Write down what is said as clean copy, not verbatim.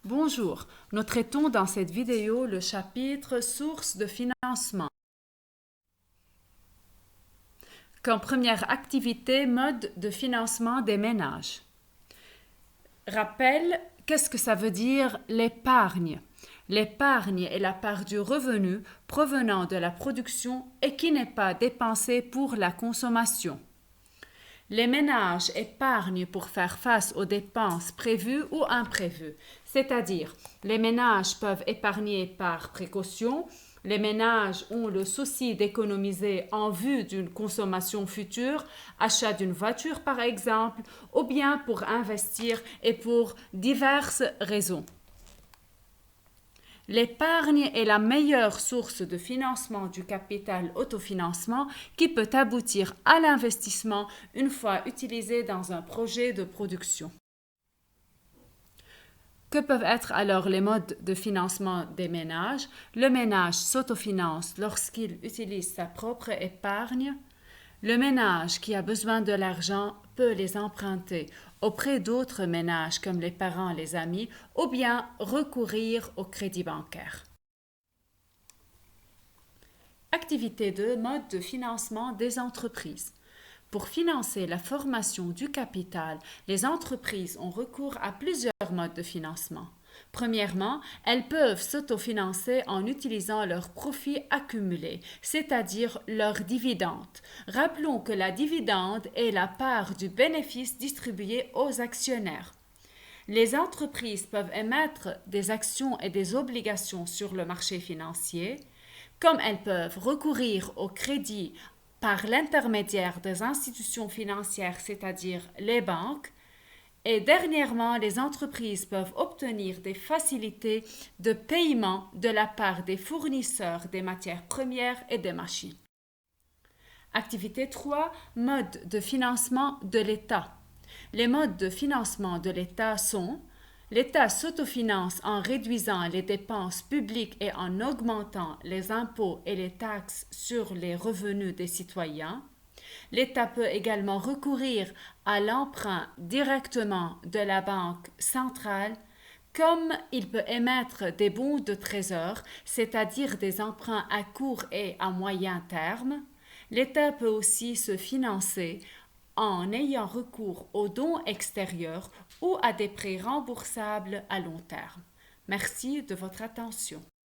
Bonjour, nous traitons dans cette vidéo le chapitre Sources de financement. Comme première activité, mode de financement des ménages. Rappel, qu'est-ce que ça veut dire l'épargne? L'épargne est la part du revenu provenant de la production et qui n'est pas dépensée pour la consommation. Les ménages épargnent pour faire face aux dépenses prévues ou imprévues, c'est-à-dire les ménages peuvent épargner par précaution, les ménages ont le souci d'économiser en vue d'une consommation future, achat d'une voiture par exemple, ou bien pour investir et pour diverses raisons. L'épargne est la meilleure source de financement du capital autofinancement qui peut aboutir à l'investissement une fois utilisé dans un projet de production. Que peuvent être alors les modes de financement des ménages? Le ménage s'autofinance lorsqu'il utilise sa propre épargne. Le ménage qui a besoin de l'argent peut les emprunter auprès d'autres ménages comme les parents, les amis, ou bien recourir au crédit bancaire. Activité 2, mode de financement des entreprises. Pour financer la formation du capital, les entreprises ont recours à plusieurs modes de financement. Premièrement, elles peuvent s'autofinancer en utilisant leurs profits accumulés, c'est-à-dire leurs dividendes. Rappelons que la dividende est la part du bénéfice distribué aux actionnaires. Les entreprises peuvent émettre des actions et des obligations sur le marché financier, comme elles peuvent recourir au crédit par l'intermédiaire des institutions financières, c'est-à-dire les banques. Et dernièrement, les entreprises peuvent obtenir des facilités de paiement de la part des fournisseurs des matières premières et des machines. Activité 3, mode de financement de l'État. Les modes de financement de l'État sont: l'État s'autofinance en réduisant les dépenses publiques et en augmentant les impôts et les taxes sur les revenus des citoyens. L'État peut également recourir à l'emprunt directement de la Banque centrale, comme il peut émettre des bons de trésor, c'est-à-dire des emprunts à court et à moyen terme. L'État peut aussi se financer en ayant recours aux dons extérieurs ou à des prêts remboursables à long terme. Merci de votre attention.